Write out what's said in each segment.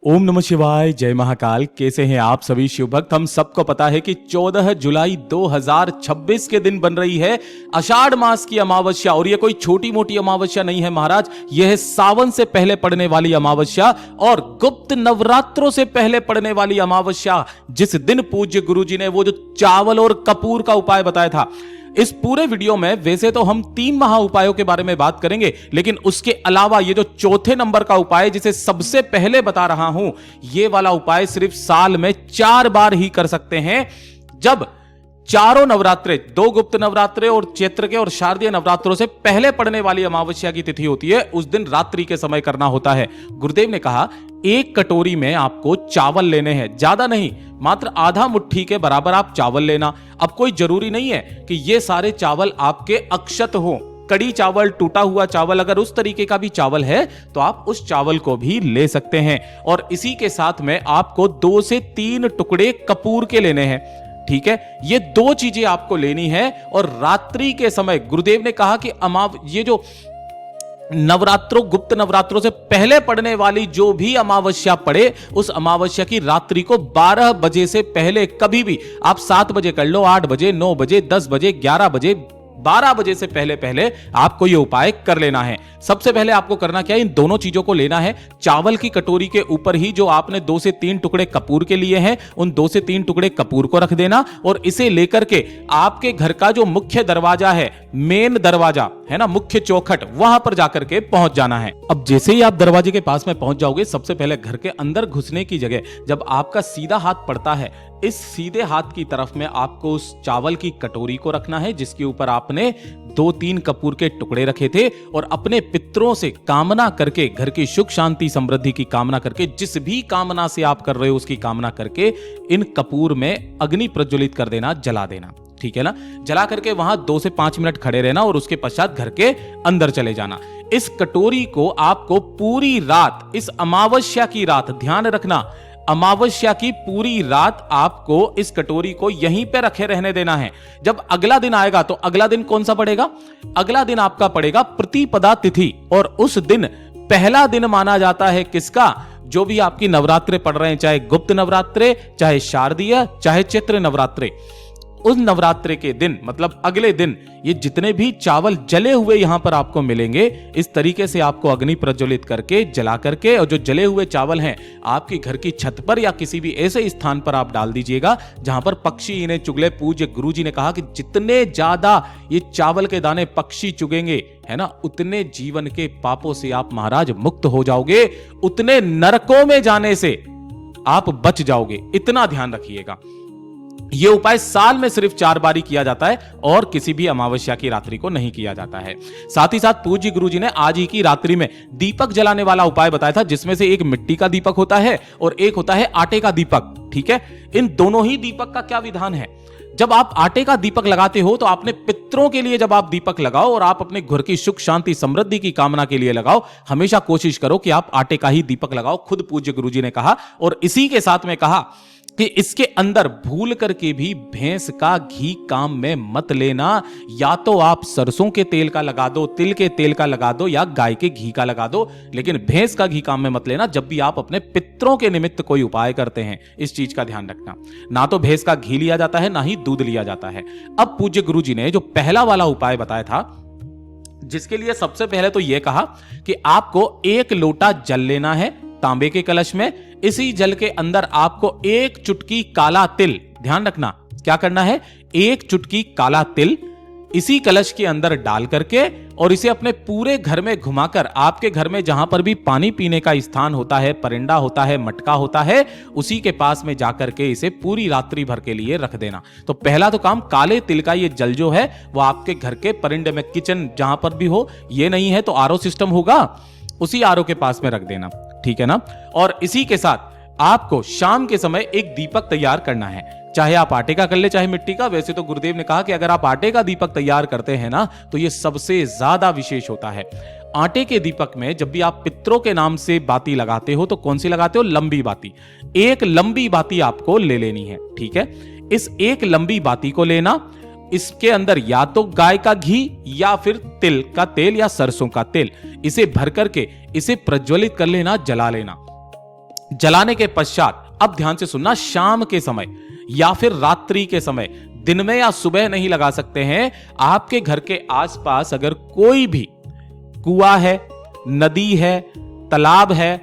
ओम नमः शिवाय, जय महाकाल। कैसे हैं आप सभी शिव भक्त। हम सबको पता है कि 14 जुलाई 2026 के दिन बन रही है आषाढ़ मास की अमावस्या। और ये कोई छोटी मोटी अमावस्या नहीं है महाराज, यह है सावन से पहले पड़ने वाली अमावस्या और गुप्त नवरात्रों से पहले पड़ने वाली अमावस्या, जिस दिन पूज्य गुरुजी ने वो जो चावल और कपूर का उपाय बताया था। इस पूरे वीडियो में वैसे तो हम 3 महा उपायों के बारे में बात करेंगे, लेकिन उसके अलावा ये जो चौथे नंबर का उपाय जिसे सबसे पहले बता रहा हूं, ये वाला उपाय सिर्फ साल में 4 बार ही कर सकते हैं, जब चारों नवरात्रे, 2 गुप्त नवरात्रे और चैत्र के और शारदीय नवरात्रों से पहले पड़ने वाली अमावस्या की तिथि होती है। उस दिन रात्रि के समय करना होता है। गुरुदेव ने कहा 1 कटोरी में आपको चावल लेने हैं, ज्यादा नहीं, मात्र आधा मुट्ठी के बराबर आप चावल लेना। अब कोई जरूरी नहीं है कि ये सारे चावल आपके अक्षत हो। कड़ी चावल, टूटा हुआ चावल, अगर उस तरीके का भी चावल है तो आप उस चावल को भी ले सकते हैं। और इसी के साथ में आपको 2 से 3 टुकड़े कपूर के लेने हैं। ठीक है, ये 2 चीजें आपको लेनी है। और रात्रि के समय गुरुदेव ने कहा कि ये जो नवरात्रों, गुप्त नवरात्रों से पहले पड़ने वाली जो भी अमावस्या पड़े, उस अमावस्या की रात्रि को 12 बजे से पहले कभी भी आप 7 बजे कर लो, 8 बजे, 9 बजे, 10 बजे, 11 बजे, 12 बजे से पहले पहले आपको यह उपाय कर लेना है। सबसे पहले आपको करना क्या है, इन दोनों चीजों को लेना है। चावल की कटोरी के ऊपर ही जो आपने 2 से 3 टुकड़े कपूर के लिए हैं, उन 2 से 3 टुकड़े कपूर को रख देना और इसे लेकर के आपके घर का जो मुख्य दरवाजा है, मेन दरवाजा है ना, मुख्य चौखट, वहां पर जाकर के पहुंच जाना है। अब जैसे ही आप दरवाजे के पास में पहुंच जाओगे, सबसे पहले घर के अंदर घुसने की जगह जब आपका सीधा हाथ पड़ता है, इस सीधे हाथ की तरफ में आपको उस चावल की कटोरी को रखना है जिसके ऊपर आपने 2-3 कपूर के टुकड़े रखे थे, और अपने पितरों से कामना करके, घर की सुख शांति समृद्धि की कामना करके, जिस भी कामना से आप कर रहे हो उसकी कामना करके इन कपूर में अग्नि प्रज्वलित कर देना, जला देना। ठीक है ना, जला करके वहां 2 से 5 मिनट खड़े रहना और उसके पश्चात घर के अंदर चले जाना। इस कटोरी को आपको पूरी रात, इस अमावस्या की रात, ध्यान रखना, अमावस्या की पूरी रात आपको इस कटोरी को यहीं पे रखे रहने देना है। जब अगला दिन आएगा तो अगला दिन कौन सा पड़ेगा? अगला दिन आपका पड़ेगा प्रतिपदा तिथि, और उस दिन पहला दिन माना जाता है किसका? जो भी आपकी नवरात्रे पड़ रहे हैं, चाहे गुप्त नवरात्रे, चाहे शारदीय, चाहे चैत्र नवरात्रे, उस नवरात्रे के दिन, मतलब अगले दिन, ये जितने भी चावल जले हुए यहां पर आपको मिलेंगे, इस तरीके से आपको अग्नि प्रज्वलित करके, जला करके, और जो जले हुए चावल हैं आपकी घर की छत पर या किसी भी ऐसे स्थान पर आप डाल दीजिएगा जहां पर पक्षी इन्हें चुगले। पूज्य गुरुजी ने कहा कि जितने ज्यादा ये चावल के दाने पक्षी चुगेंगे, है ना, उतने जीवन के पापों से आप महाराज मुक्त हो जाओगे, उतने नरकों में जाने से आप बच जाओगे। इतना ध्यान रखिएगा। यह उपाय साल में सिर्फ 4 बार ही किया जाता है और किसी भी अमावस्या की रात्रि को नहीं किया जाता है। साथ ही साथ पूज्य गुरुजी ने आज ही की रात्रि में दीपक जलाने वाला उपाय बताया था, जिसमें से एक मिट्टी का दीपक होता है और एक होता है आटे का दीपक। ठीक है, इन दोनों ही दीपक का क्या विधान है? जब आप आटे का दीपक लगाते हो तो आपने पितरों के लिए जब आप दीपक लगाओ और आप अपने घर की सुख शांति समृद्धि की कामना के लिए लगाओ, हमेशा कोशिश करो कि आप आटे का ही दीपक लगाओ, खुद पूज्य गुरुजी ने कहा। और इसी के साथ में कहा कि इसके अंदर भूल करके भी भैंस का घी काम में मत लेना। या तो आप सरसों के तेल का लगा दो, तिल के तेल का लगा दो, या गाय के घी का लगा दो, लेकिन भैंस का घी काम में मत लेना जब भी आप अपने पितरों के निमित्त कोई उपाय करते हैं। इस चीज का ध्यान रखना। ना तो भैंस का घी लिया जाता है, ना ही दूध लिया जाता है। अब पूज्य गुरुजी ने जो पहला वाला उपाय बताया था, जिसके लिए सबसे पहले तो यह कहा कि आपको 1 लोटा जल लेना है तांबे के कलश में। इसी जल के अंदर आपको 1 चुटकी काला तिल, ध्यान रखना क्या करना है, 1 चुटकी काला तिल इसी कलश के अंदर डाल करके, और इसे अपने पूरे घर में घुमाकर, आपके घर में जहां पर भी पानी पीने का स्थान होता है, परिंदा होता है, मटका होता है, उसी के पास में जाकर के इसे पूरी रात्रि भर के लिए रख देना। तो पहला तो काम, काले तिल का ये जल जो है वो आपके घर के परिंदे में, किचन जहां पर भी हो, ये नहीं है तो आरओ सिस्टम होगा, उसी आरओ के पास में रख देना। ठीक है ना। और इसी के साथ आपको शाम के समय एक दीपक तैयार करना है, चाहे आप आटे का कर ले चाहे मिट्टी का। वैसे तो गुरुदेव ने कहा कि अगर आप आटे का दीपक तैयार करते हैं ना, तो यह सबसे ज्यादा विशेष होता है। आटे के दीपक में जब भी आप पितरों के नाम से बाती लगाते हो तो कौन सी लगाते हो? लंबी बाती। 1 लंबी बाती आपको ले लेनी है। ठीक है, इस 1 लंबी बाती को लेना, इसके अंदर या तो गाय का घी या फिर तिल का तेल या सरसों का तेल, इसे भर करके इसे प्रज्वलित कर लेना, जला लेना। जलाने के पश्चात अब ध्यान से सुनना, शाम के समय या फिर रात्रि के समय, दिन में या सुबह नहीं लगा सकते हैं। आपके घर के आसपास अगर कोई भी कुआं है, नदी है, तालाब है,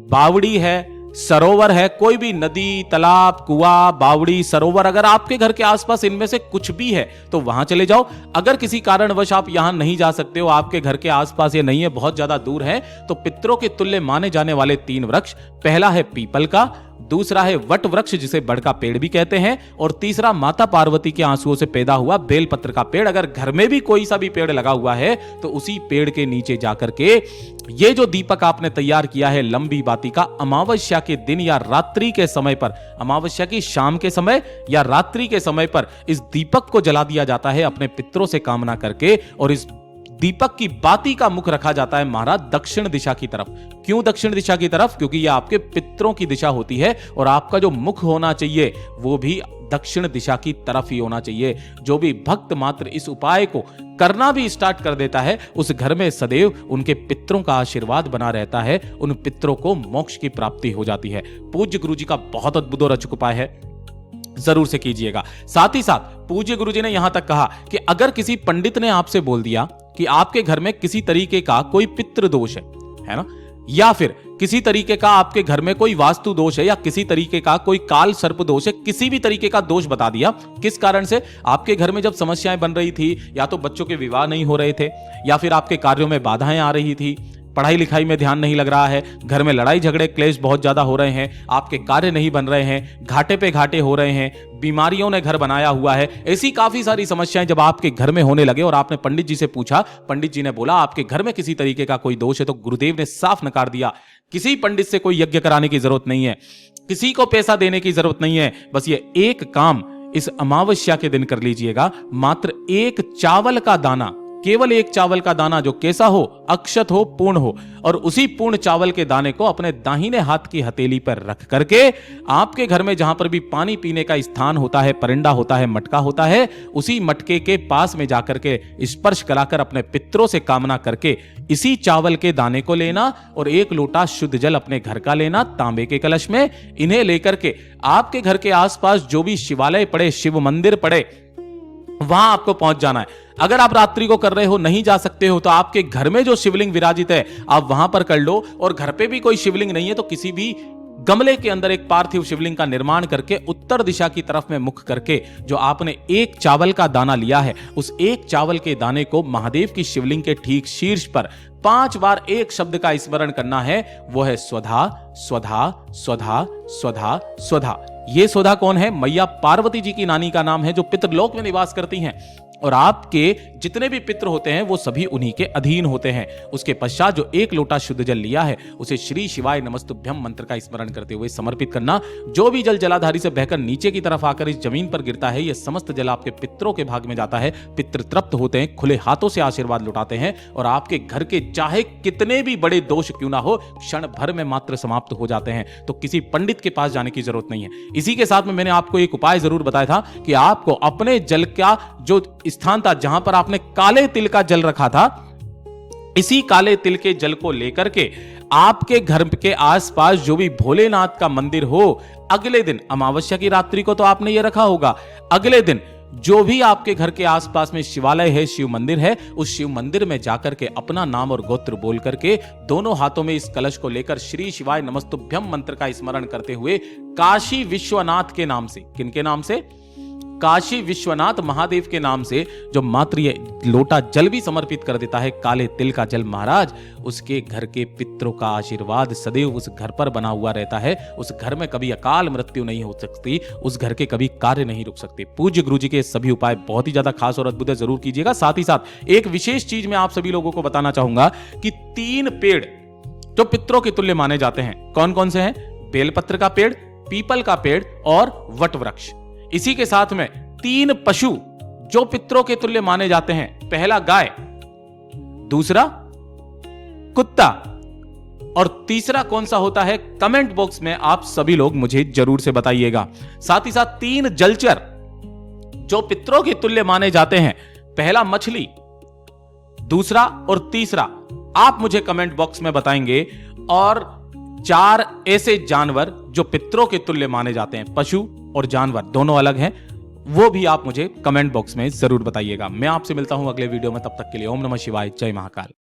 बावड़ी है, सरोवर है, कोई भी नदी, तालाब, कुआं, बावड़ी, सरोवर अगर आपके घर के आसपास इनमें से कुछ भी है तो वहां चले जाओ। अगर किसी कारणवश आप यहां नहीं जा सकते हो, आपके घर के आसपास ये नहीं है, बहुत ज्यादा दूर है, तो पितरों के तुल्य माने जाने वाले 3 वृक्ष, पहला है पीपल का, दूसरा है वट वृक्ष जिसे बड़ का पेड़ भी कहते हैं, और तीसरा माता पार्वती के आंसुओं से पैदा हुआ बेलपत्र का पेड़। अगर घर में भी कोई सा भी पेड़ लगा हुआ है तो उसी पेड़ के नीचे जाकर के ये जो दीपक आपने तैयार किया है लंबी बाती का, अमावस्या के दिन या रात्रि के समय पर, अमावस्या की शाम के समय या रात्रि के समय पर इस दीपक को जला दिया जाता है अपने पितरों से कामना करके। और इस दीपक की बाती का मुख रखा जाता है महाराज दक्षिण दिशा की तरफ। क्यों दक्षिण दिशा की तरफ? क्योंकि यह आपके पितरों की दिशा होती है और आपका जो मुख होना चाहिए वो भी दक्षिण दिशा की तरफ ही होना चाहिए। जो भी भक्त मात्र इस उपाय को करना भी स्टार्ट कर देता है, उस घर में सदैव उनके पितरों का आशीर्वाद बना रहता है, उन पितरों को मोक्ष की प्राप्ति हो जाती है। पूज्य गुरु जी का बहुत अद्भुत और अचूक उपाय है, जरूर से कीजिएगा। साथ ही साथ पूज्य गुरु जी ने यहां तक कहा कि अगर किसी पंडित ने आपसे बोल दिया कि आपके घर में किसी तरीके का कोई पितृ दोष है ना, या फिर किसी तरीके का आपके घर में कोई वास्तु दोष है, या किसी तरीके का कोई काल सर्प दोष है, किसी भी तरीके का दोष बता दिया, किस कारण से आपके घर में जब समस्याएं बन रही थी, या तो बच्चों के विवाह नहीं हो रहे थे, या फिर आपके कार्यों में बाधाएं आ रही थी, पढ़ाई लिखाई में ध्यान नहीं लग रहा है, घर में लड़ाई झगड़े क्लेश बहुत ज्यादा हो रहे हैं, आपके कार्य नहीं बन रहे हैं, घाटे पे घाटे हो रहे हैं, बीमारियों ने घर बनाया हुआ है, ऐसी काफी सारी समस्याएं जब आपके घर में होने लगे और आपने पंडित जी से पूछा, पंडित जी ने बोला आपके घर में किसी तरीके का कोई दोष है, तो गुरुदेव ने साफ नकार दिया, किसी पंडित से कोई यज्ञ कराने की जरूरत नहीं है, किसी को पैसा देने की जरूरत नहीं है, बस ये एक काम इस अमावस्या के दिन कर लीजिएगा। मात्र एक चावल का दाना, केवल एक चावल का दाना जो कैसा हो, अक्षत हो, पूर्ण हो, और उसी पूर्ण चावल के दाने को अपने दाहिने हाथ की हथेली पर रख करके आपके घर में जहां पर भी पानी पीने का स्थान होता है, परिंदा होता है, मटका होता है, उसी मटके के पास में जाकर के स्पर्श कराकर अपने पितरों से कामना करके इसी चावल के दाने को लेना और 1 लोटा शुद्ध जल अपने घर का लेना तांबे के कलश में। इन्हें लेकर के आपके घर के आसपास जो भी शिवालय पड़े, शिव मंदिर पड़े, वहां आपको पहुंच जाना है। अगर आप रात्रि को कर रहे हो, नहीं जा सकते हो, तो आपके घर में जो शिवलिंग विराजित है आप वहां पर कर लो, और घर पे भी कोई शिवलिंग नहीं है तो किसी भी गमले के अंदर एक पार्थिव शिवलिंग का निर्माण करके उत्तर दिशा की तरफ में मुख करके जो आपने एक चावल का दाना लिया है, उस एक चावल के दाने को महादेव की शिवलिंग के ठीक शीर्ष पर 5 बार एक शब्द का स्मरण करना है, वो है स्वधा स्वधा स्वधा स्वधा स्वधा। ये स्वधा कौन है? मैया पार्वती जी की नानी का नाम है, जो पितृलोक में निवास करती हैं, और आपके जितने भी पितृ होते हैं वो सभी उन्हीं के अधीन होते हैं। उसके पश्चात जो 1 लोटा शुद्ध जल लिया है उसे श्री शिवाय नमस्तुभ्यम मंत्र का स्मरण करते हुए समर्पित करना। जो भी जल जलाधारी से बहकर नीचे की तरफ आकर इस जमीन पर गिरता है, यह समस्त जल आपके पितरों के भाग में जाता है। पितृ तृप्त होते हैं, खुले हाथों से आशीर्वाद लुटाते हैं, और आपके घर के चाहे कितने भी बड़े दोष क्यों ना हो, क्षण भर में मात्र समाप्त हो जाते हैं। तो किसी पंडित के पास जाने की जरूरत नहीं है। इसी के साथ में मैंने आपको एक उपाय जरूर बताया था कि आपको अपने जल का जो स्थान था जहां पर आपने काले तिल का जल रखा था, इसी काले तिल के जल को लेकर के आपके घर के आसपास जो भी भोलेनाथ का मंदिर हो, अगले दिन अमावस्या की रात्रि को तो आपने ये रखा होगा, अगले दिन जो भी आपके घर के आसपास में शिवालय है, शिव मंदिर है, उस शिव मंदिर में जाकर के अपना नाम और गोत्र बोल करके दोनों हाथों में इस कलश को लेकर श्री शिवाय नमस्तुभ्यम मंत्र का स्मरण करते हुए काशी विश्वनाथ के नाम से, किनके नाम से? काशी विश्वनाथ महादेव के नाम से जो मात्र ये लोटा जल भी समर्पित कर देता है, काले तिल का जल, महाराज उसके घर के पितरों का आशीर्वाद सदैव उस घर पर बना हुआ रहता है। उस घर में कभी अकाल मृत्यु नहीं हो सकती, उस घर के कभी कार्य नहीं रुक सकते। पूज्य गुरु जी के सभी उपाय बहुत ही ज्यादा खास और अद्भुत है, जरूर कीजिएगा। साथ ही साथ एक विशेष चीज मैं आप सभी लोगों को बताना चाहूंगा कि 3 पेड़ जो पितरों के तुल्य माने जाते हैं, कौन कौन से हैं? बेलपत्र का पेड़, पीपल का पेड़ और वट वृक्ष। इसी के साथ में 3 पशु जो पितरों के तुल्य माने जाते हैं, पहला गाय, दूसरा कुत्ता, और तीसरा कौन सा होता है? कमेंट बॉक्स में आप सभी लोग मुझे जरूर से बताइएगा। साथ ही साथ 3 जलचर जो पितरों के तुल्य माने जाते हैं, पहला मछली, दूसरा और तीसरा, आप मुझे कमेंट बॉक्स में बताएंगे। और 4 ऐसे जानवर जो पितरों के तुल्य माने जाते हैं, पशु और जानवर दोनों अलग हैं, वो भी आप मुझे कमेंट बॉक्स में जरूर बताइएगा। मैं आपसे मिलता हूं अगले वीडियो में, तब तक के लिए ओम नमः शिवाय, जय महाकाल।